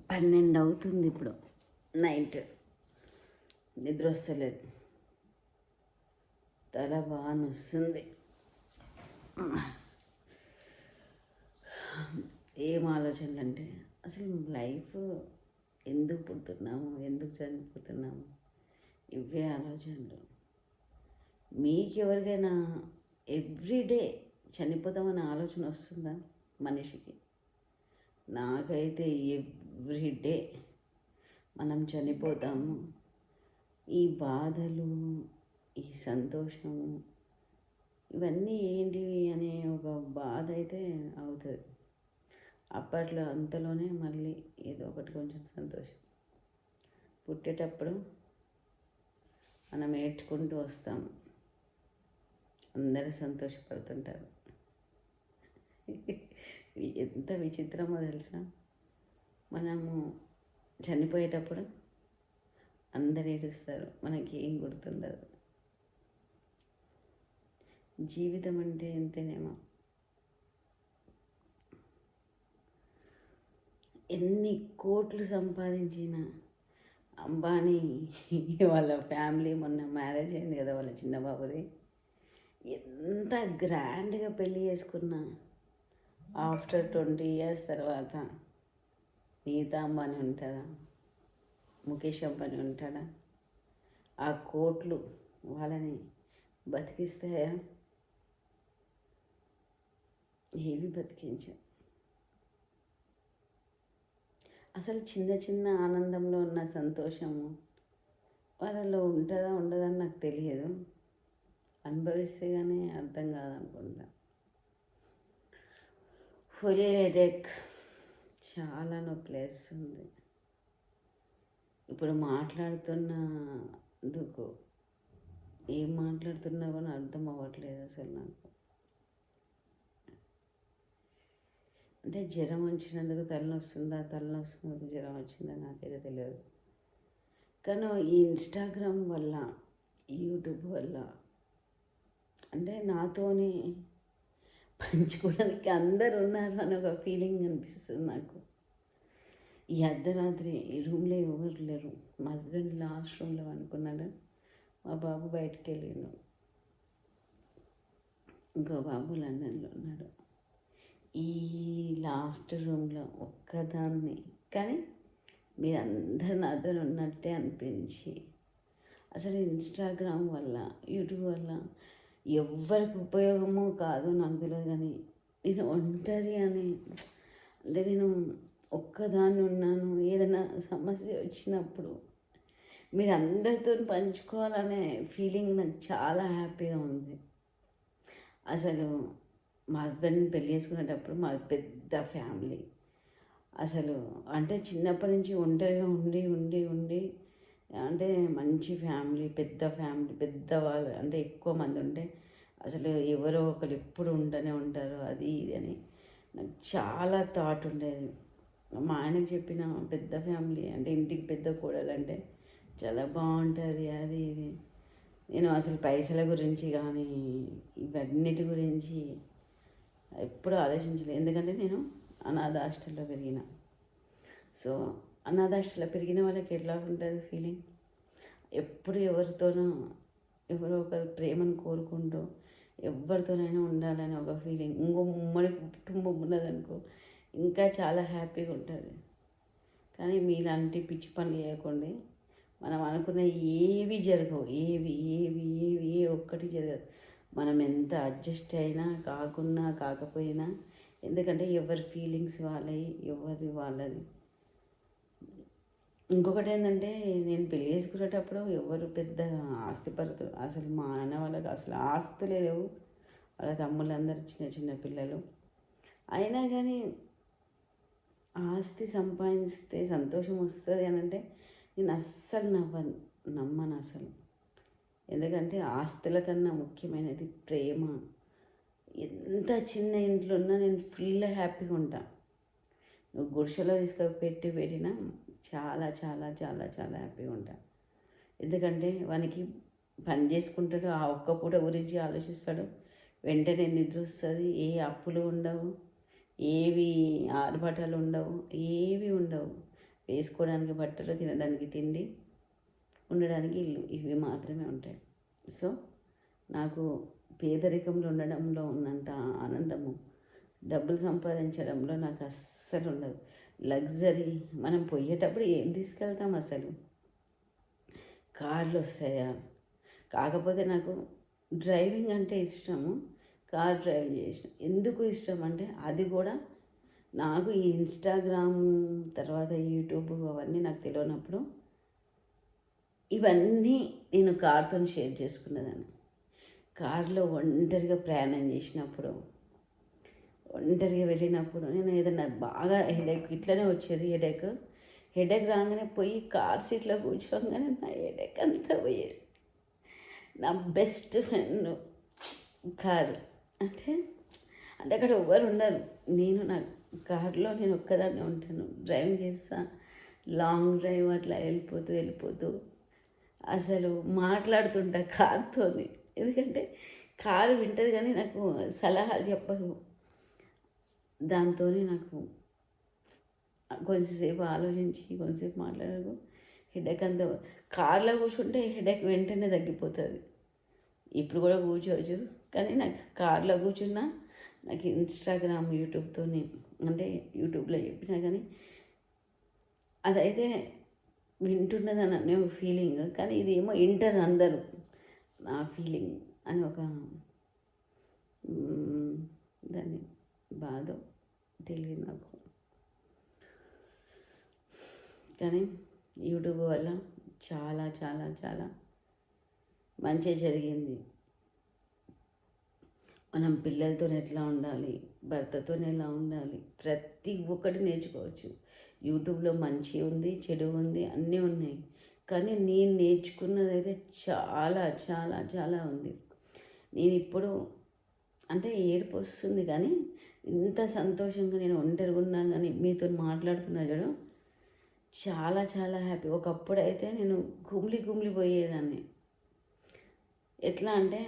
12 అవుతుంది ఇప్పుడు నైట్. నిద్ర వస్తలేదు, తల బాగా నొస్తుంది. ఏం ఆలోచనలు అంటే అసలు లైఫ్ ఎందుకు పుడుతున్నాము, ఎందుకు చనిపోతున్నాము, ఇవే ఆలోచనలు. మీకెవరికైనా ఎవ్రీడే చనిపోతామనే ఆలోచన వస్తుందా మనిషికి? నాకైతే ఎవ్రీడే మనం చనిపోతాము. ఈ బాధలు, ఈ సంతోషము, ఇవన్నీ ఏంటివి అనే ఒక బాధ అయితే అవుతుంది. అప్పట్లో అంతలోనే మళ్ళీ ఏదో ఒకటి కొంచెం సంతోషం. పుట్టేటప్పుడు మనం ఏడ్చుకుంటూ వస్తాము, అందరూ సంతోషపడుతుంటారు. ఎంత విచిత్రమో తెలుసా? మనము చనిపోయేటప్పుడు అందరు ఏడుస్తారు, మనకి ఏం గుర్తుండదు. జీవితం అంటే ఎంతనేమో. ఎన్ని కోట్లు సంపాదించిన అంబానీ వాళ్ళ ఫ్యామిలీ, మొన్న మ్యారేజ్ అయింది కదా వాళ్ళ చిన్న బాబుది, ఎంత గ్రాండ్గా పెళ్ళి చేసుకున్నా ఆఫ్టర్ 20 years తర్వాత నీతా అంబానీ ఉంటుందా, ముఖేష్ అంబానీ ఉంటాడా? ఆ కోట్లు వాళ్ళని బతికిస్తాయా? ఏవి బతికించా. అసలు చిన్న చిన్న ఆనందంలో ఉన్న సంతోషము వాళ్ళలో ఉంటుందా ఉండదని నాకు తెలియదు. అనుభవిస్తే కానీ అర్థం కాదనుకుంటా. ఫుల్ హెడేక్, చాలా నొప్పి లేస్తుంది. ఇప్పుడు మాట్లాడుతున్నందుకు ఏం మాట్లాడుతున్నావో అని అర్థం అవ్వట్లేదు అసలు నాకు. అంటే జ్వరం వచ్చినందుకు తలనొస్తుందా జ్వరం వచ్చిందా నాకైతే తెలియదు. కానీ ఈ ఇన్స్టాగ్రామ్ వల్ల, యూట్యూబ్ వల్ల అంటే నాతోని పంచుకోవడానికి అందరు ఉన్నారు అని ఒక ఫీలింగ్ అనిపిస్తుంది నాకు. ఈ అర్ధరాత్రి ఈ రూమ్లో ఎవరు లేరు. మా హస్బెండ్ లాస్ట్ రూమ్లో అనుకున్నాడు, మా బాబు బయటికి వెళ్ళిండు, ఇంకో బాబు లండన్లో ఉన్నాడు. ఈ లాస్ట్ రూమ్లో ఒక్కదాన్ని, కానీ మీరందరూ నాతో ఉన్నట్టే అనిపించి, అసలు ఇన్స్టాగ్రామ్ వల్ల, యూట్యూబ్ వల్ల ఎవరికి ఉపయోగమో కాదో నాకు తెలియదు, కానీ నేను ఒంటరి అని, అంటే నేను ఒక్కదాన్ని ఉన్నాను. ఏదైనా సమస్య వచ్చినప్పుడు మీరు అందరితో పంచుకోవాలనే ఫీలింగ్ నాకు చాలా హ్యాపీగా ఉంది. అసలు మా హస్బెండ్ని పెళ్ళి చేసుకునేటప్పుడు మాది పెద్ద ఫ్యామిలీ. అసలు అంటే చిన్నప్పటి నుంచి ఒంటరిగా ఉండి ఉండి ఉండి అంటే మంచి ఫ్యామిలీ, పెద్దవాళ్ళు అంటే ఎక్కువ మంది ఉంటే అసలు ఎవరో ఒకరు ఎప్పుడు ఉంటూనే ఉంటారు, అది ఇది అని నాకు చాలా థాట్ ఉండేది. మా ఆయనకు చెప్పిన పెద్ద ఫ్యామిలీ అంటే ఇంటికి పెద్ద కోడలు అంటే చాలా బాగుంటుంది, అది ఇది. నేను అసలు పైసల గురించి కానీ ఇవన్నిటి గురించి ఎప్పుడు ఆలోచించలేదు. ఎందుకంటే నేను అనాథ హాస్టల్లో పెరిగిన. సో అనాథ హాస్టల్లో పెరిగిన వాళ్ళకి ఎట్లా ఉంటుంది ఫీలింగ్? ఎప్పుడు ఎవరితోనో ఎవరో ఒకరి ప్రేమను కోరుకుంటూ ఎవరితోనైనా ఉండాలని ఒక ఫీలింగ్. ఇంకో ఉమ్మడి కుటుంబం ఉన్నదనుకో ఇంకా చాలా హ్యాపీగా ఉంటుంది. కానీ మీలాంటి పిచ్చి పనులు చేయకండి. మనం అనుకున్న ఏవి జరగవు, ఏ ఒక్కటి జరగదు. మనం ఎంత అడ్జస్ట్ అయినా కాకపోయినా, ఎందుకంటే ఎవరి ఫీలింగ్స్ వాళ్ళవి, ఎవరి వాళ్ళది. ఇంకొకటి ఏంటంటే నేను పెళ్ళి చేసుకునేటప్పుడు ఎవరు పెద్ద ఆస్తిపరులు, అసలు మా అన్న వాళ్ళకి అసలు ఆస్తులే లేవు. వాళ్ళ తమ్ముళ్ళందరూ చిన్న చిన్న పిల్లలు. అయినా కానీ ఆస్తి సంపాదిస్తే సంతోషం వస్తుంది అని అంటే నేను అస్సలు నమ్మను అసలు. ఎందుకంటే ఆస్తుల కన్నా ముఖ్యమైనది ప్రేమ. ఎంత చిన్న ఇంట్లో ఉన్నా నేను ఫుల్ హ్యాపీగా ఉంటాను. నువ్వు గుడిసెలో పెట్టినా చాలా చాలా చాలా చాలా హ్యాపీగా ఉంటాను. ఎందుకంటే వానికి పని చేసుకుంటాడు, ఆ ఒక్క పూట గురించి ఆలోచిస్తాడు, వెంటనే నిద్ర వస్తుంది, ఏ అప్పులు ఉండవు, ఏవి ఆర్భటాలు ఉండవు, ఏవి ఉండవు. వేసుకోవడానికి బట్టలు, తినడానికి తిండి, ఉండడానికి ఇల్లు, ఇవి మాత్రమే ఉంటాయి. సో నాకు పేదరికంలో ఉండడంలో ఉన్నంత ఆనందము డబ్బులు సంపాదించడంలో నాకు అస్సలు ఉండదు. లగ్జరీ మనం పోయేటప్పుడు ఏం తీసుకెళ్తాం అసలు? కార్లు వస్తాయా? కాకపోతే నాకు డ్రైవింగ్ అంటే ఇష్టము. కార్ డ్రైవ్ చేసిన ఎందుకు ఇష్టం అంటే అది కూడా నాకు ఈ ఇన్స్టాగ్రామ్ తర్వాత యూట్యూబ్ అవన్నీ నాకు తెలియనప్పుడు ఇవన్నీ నేను కార్తో షేర్ చేసుకునేదాన్ని. కార్లో ఒంటరిగా ప్రయాణం చేసినప్పుడు, ఒంటరిగా వెళ్ళినప్పుడు నేను ఏదైనా బాగా హెడేక్ ఇట్లనే వచ్చేది. హెడేక్ రాగానే పోయి కార్ సీట్లో కూర్చోగానే నా హెడేక్ అంతా పోయేది. నా బెస్ట్ ఫ్రెండ్ కారు అంటే అంటే అక్కడ ఎవరు ఉండరు. నా కారులో నేను ఒక్కదాన్నే ఉంటాను. డ్రైవింగ్ చేస్తా, లాంగ్ డ్రైవ్ అట్లా వెళ్ళిపోతూ అసలు మాట్లాడుతుంటా కారుతో. ఎందుకంటే కారు వింటది కానీ నాకు సలహాలు చెప్పదు. దాంతో నాకు కొంచెంసేపు ఆలోచించి కొంచెంసేపు మాట్లాడకు హెడేక్ అంతా కార్లో కూర్చుంటే హెడేక్ వెంటనే తగ్గిపోతుంది. ఇప్పుడు కూడా కూర్చోవచ్చు, కానీ నాకు కార్లో కూర్చున్నా నాకు ఇన్స్టాగ్రామ్ యూట్యూబ్తో అంటే యూట్యూబ్లో చెప్పినా కానీ అదైతే వింటున్నదని అనే ఫీలింగ్, కానీ ఇదేమో ఇంటర్ అందరూ నా ఫీలింగ్ అని ఒక దాన్ని బాధ తెలియదు నాకు. కానీ యూట్యూబ్ వల్ల చాలా చాలా చాలా మంచి జరిగింది. మనం పిల్లలతో ఎట్లా ఉండాలి, భర్తతో ఎలా ఉండాలి, ప్రతి ఒక్కటి నేర్చుకోవచ్చు. యూట్యూబ్లో మంచి ఉంది, చెడు ఉంది, అన్నీ ఉన్నాయి. కానీ నేను నేర్చుకున్నది అయితే చాలా చాలా చాలా ఉంది. నేను ఇప్పుడు అంటే ఏడుపు వస్తుంది, కానీ ఇంత సంతోషంగా నేను ఒంటరిగా ఉన్నా కానీ మీతో మాట్లాడుతున్నా చూడు, చాలా చాలా హ్యాపీ. ఒకప్పుడు అయితే నేను గుమ్లి పోయేదాన్ని. ఎట్లా అంటే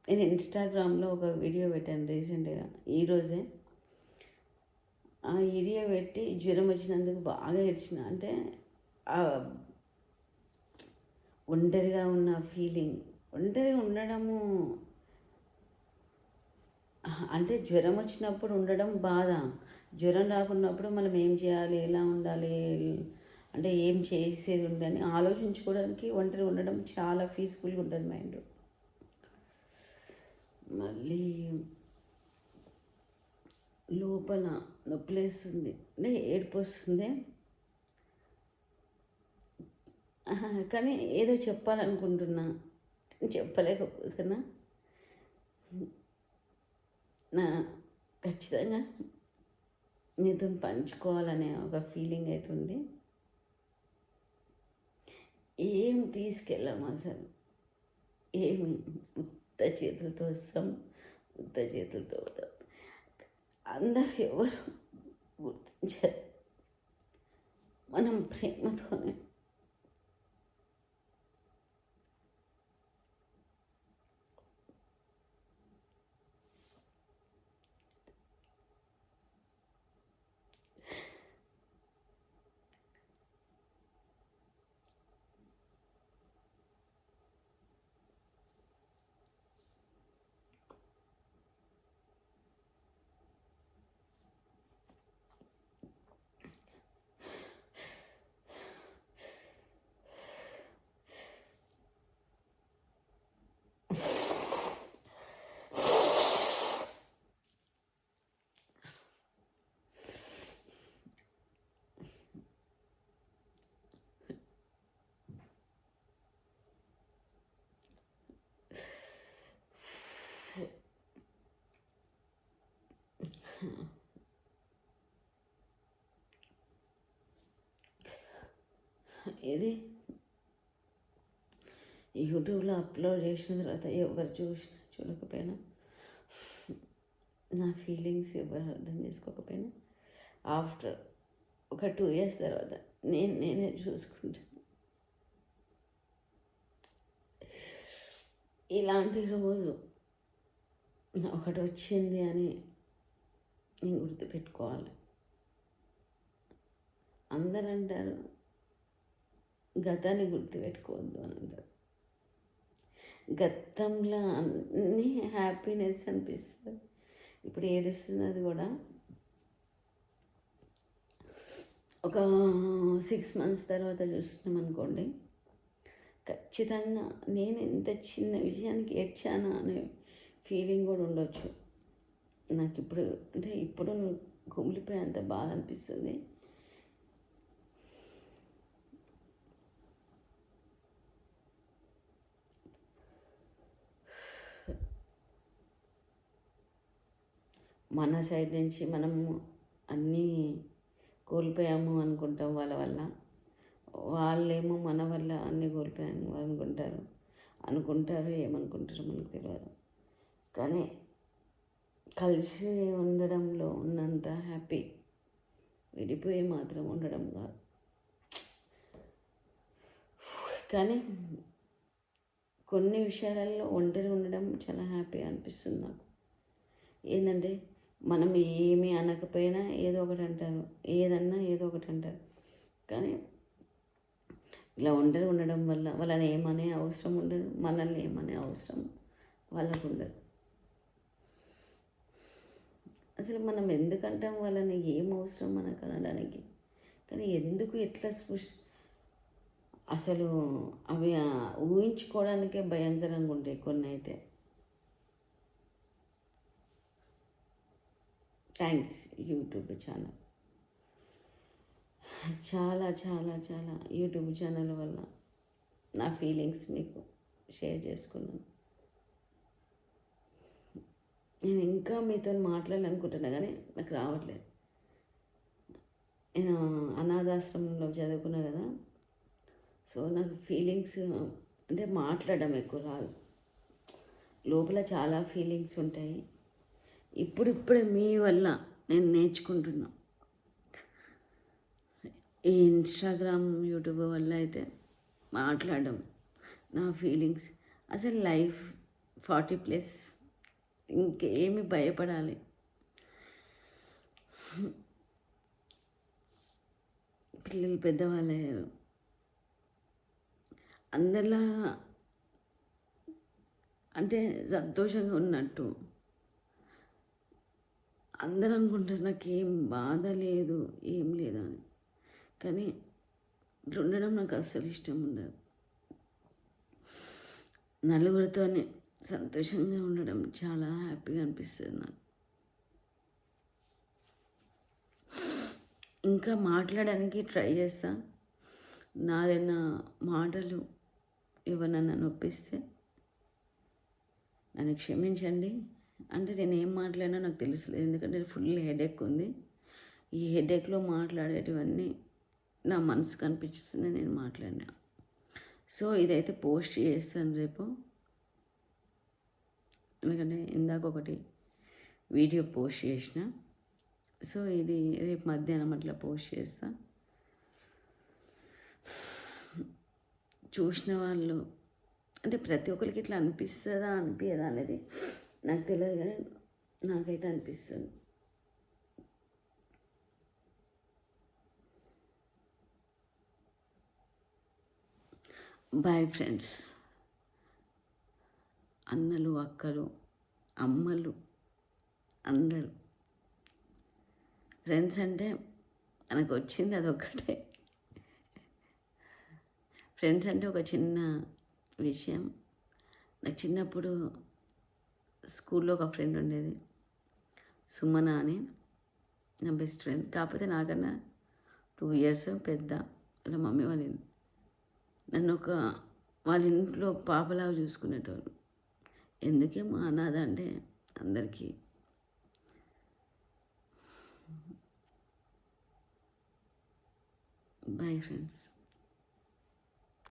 నేను ఇన్స్టాగ్రామ్లో ఒక వీడియో పెట్టాను రీసెంట్గా, ఈరోజే. ఆ వీడియో పెట్టి జ్వరం వచ్చినందుకు బాగా ఏడ్చిన. అంటే ఒంటరిగా ఉన్న ఫీలింగ్, ఒంటరిగా ఉండడము అంటే జ్వరం వచ్చినప్పుడు ఉండడం బాధ, జ్వరం రాకున్నప్పుడు మనం ఏం చేయాలి, ఎలా ఉండాలి, అంటే ఏం చేసేది ఉందని ఆలోచించుకోవడానికి ఒంటరి ఉండడం చాలా పీస్ఫుల్గా ఉంటుంది మైండ్. మళ్ళీ లోపల నొప్పిలేస్తుంది, అంటే ఏడుపు వస్తుంది. కానీ ఏదో చెప్పాలనుకుంటున్నా, చెప్పలేకపోతున్నా. నా ఖచ్చితంగా నీతో పంచుకోవాలనే ఒక ఫీలింగ్ అవుతుంది. ఏం తీసుకెళ్ళాము అసలు, ఏమి ఉత్త చేతులతో వస్తాం, ఉత్త చేతులతో పోతాం. అందరు ఎవరు గుర్తించారు, మనం ప్రేమతోనే ఇది యూట్యూబ్లో అప్లోడ్ చేసిన తర్వాత ఎవరు చూడకపోయినా, నా ఫీలింగ్స్ ఎవరు అర్థం చేసుకోకపోయినా, ఆఫ్టర్ ఒక 2 years తర్వాత నేనే చూసుకుంటాను. ఇలాంటి రోజు ఒకటి వచ్చింది అని నేను గుర్తుపెట్టుకోవాలి. అందరూ అంటారు గతాన్ని గుర్తుపెట్టుకోవద్దు అని అంటారు. గతంలో అన్నీ హ్యాపీనెస్ అనిపిస్తుంది. ఇప్పుడు ఏడుస్తున్నది కూడా ఒక 6 మంత్స్ తర్వాత చూస్తున్నాం అనుకోండి, ఖచ్చితంగా నేను ఇంత చిన్న విషయానికి ఏడ్చానా అనే ఫీలింగ్ కూడా ఉండొచ్చు నాకు. ఇప్పుడు అంటే ఇప్పుడు కుమిలిపోయేంత బాధ అనిపిస్తుంది. మన సైడ్ నుంచి మనము అన్నీ కోల్పోయాము అనుకుంటాం వాళ్ళ వల్ల, వాళ్ళేమో మన వల్ల అన్నీ కోల్పోయాము అనుకుంటారు ఏమనుకుంటారో మనకు తెలియదు. కానీ కలిసి ఉండడంలో ఉన్నంత హ్యాపీ విడిపోయి మాత్రం ఉండడం కాదు. కానీ కొన్ని విషయాలలో ఒంటరి ఉండడం చాలా హ్యాపీ అనిపిస్తుంది నాకు. ఏంటంటే మనం ఏమీ అనకపోయినా ఏదో ఒకటి అంటారు, ఏదన్నా ఏదో ఒకటి అంటారు. కానీ ఇలా ఒంటరి ఉండడం వల్ల వాళ్ళని ఏమనే అవసరం ఉండదు, మనల్ని ఏమనే అవసరం వాళ్ళకు ఉండదు. అసలు మనం ఎందుకంటాం వాళ్ళని, ఏం అవసరం మనకు అనడానికి. కానీ ఎందుకు ఎట్లా అసలు అవి ఊహించుకోవడానికే భయంకరంగా ఉంటాయి కొన్ని అయితే. Thanks YouTube channel. చాలా చాలా చాలా యూట్యూబ్ ఛానల్ వల్ల నా ఫీలింగ్స్ మీకు షేర్ చేసుకున్నాను. నేను ఇంకా మీతో మాట్లాడాలనుకుంటున్నా కానీ నాకు రావట్లేదు. నేను అనాథాశ్రమంలో చదువుకున్నా కదా, సో నాకు ఫీలింగ్స్ అంటే మాట్లాడడం ఎక్కువ రాదు. లోపల చాలా ఫీలింగ్స్ ఉంటాయి. ఇప్పుడిప్పుడే మీ వల్ల నేను నేర్చుకుంటున్నా. ఈ ఇన్స్టాగ్రామ్ యూట్యూబ్ వల్ల అయితే మాట్లాడడం, నా ఫీలింగ్స్, అసలు లైఫ్ 40+ ఇంకేమి భయపడాలి. పిల్లలు పెద్దవాళ్ళు అయ్యారు. అందరిలా అంటే సంతోషంగా ఉన్నట్టు అందరూ అనుకుంటారు నాకేం బాధ లేదు, ఏం లేదు అని. కానీ ఇట్లా ఉండడం నాకు అస్సలు ఇష్టం ఉండదు. నలుగురితోనే సంతోషంగా ఉండడం చాలా హ్యాపీగా అనిపిస్తుంది నాకు. ఇంకా మాట్లాడడానికి ట్రై చేస్తా. నాదైనా మాటలు ఎవరన్నా నొప్పిస్తే నన్ను క్షమించండి. అంటే నేను ఏం మాట్లాడినా నాకు తెలుసులేదు, ఎందుకంటే ఫుల్ హెడేక్ ఉంది. ఈ హెడేక్లో మాట్లాడేటివన్నీ నా మనసు కనిపిస్తుంది, నేను మాట్లాడినా. సో ఇదైతే పోస్ట్ చేస్తాను రేపు, ఎందుకంటే ఇందాక ఒకటి వీడియో పోస్ట్ చేసిన. సో ఇది రేపు మధ్యాహ్నం అట్లా పోస్ట్ చేస్తా. చూసిన వాళ్ళు అంటే ప్రతి ఒక్కరికి ఇట్లా అనిపిస్తుందా అనిపించదా అనేది నాకు తెలియదు, కానీ నాకైతే అనిపిస్తుంది. బాయ్ ఫ్రెండ్స్, అన్నలు, అక్కలు, అమ్మలు, అందరూ. ఫ్రెండ్స్ అంటే మనకు వచ్చింది అదొక్కటే. ఫ్రెండ్స్ అంటే ఒక చిన్న విషయం. నాకు చిన్నప్పుడు స్కూల్లో ఒక ఫ్రెండ్ ఉండేది, సుమన అని, నా బెస్ట్ ఫ్రెండ్. కాకపోతే నాకన్నా 2 years పెద్ద. వాళ్ళ మమ్మీ నన్ను వాళ్ళ ఇంట్లో పాపలాగా చూసుకునేటోళ్ళు. ఎందుకేమో అనాథ అంటే అందరికీ. Boy friends.